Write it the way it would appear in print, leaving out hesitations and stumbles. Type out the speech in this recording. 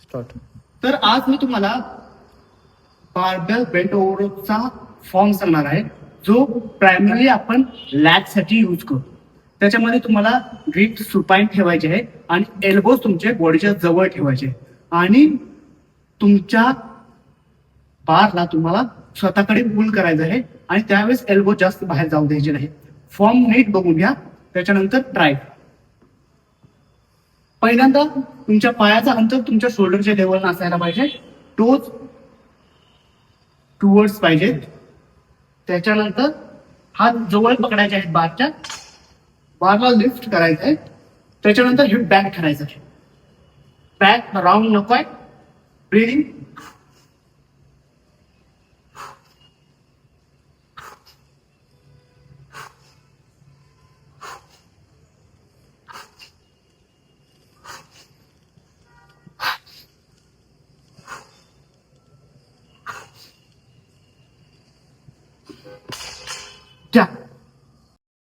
Start. तर आज मी तुम्हाला बार्बेल बेंट ओव्हरचा फॉर्म सांगणार आहे, जो प्रायमरी आपण लॅगसाठी यूज करतो. त्याच्यामध्ये तुम्हाला ग्रीप सुपाईन ठेवायचे आहे आणि एल्बोज तुमचे बॉडीच्या जवळ ठेवायचे आणि तुमच्या बारला तुम्हाला स्वतःकडे पुल करायचं आहे आणि त्यावेळेस एल्बो जास्त बाहेर जाऊ द्यायचे नाही. फॉर्म नीट बघून घ्या, त्याच्यानंतर ट्राय. पहिल्यांदा तुमच्या पायाचा अंतर तुमच्या शोल्डरच्या लेवलला असायला पाहिजे. टोज टुवर्ड्स पाहिजेत. त्याच्यानंतर हात जवळ पकडायचे आहेत बारच्या. बारला लिफ्ट करायचं आहे. त्याच्यानंतर हे बॅक ठरायचं आहे. बॅक राऊंड नको आहे. ब्रीदिंग. Yeah.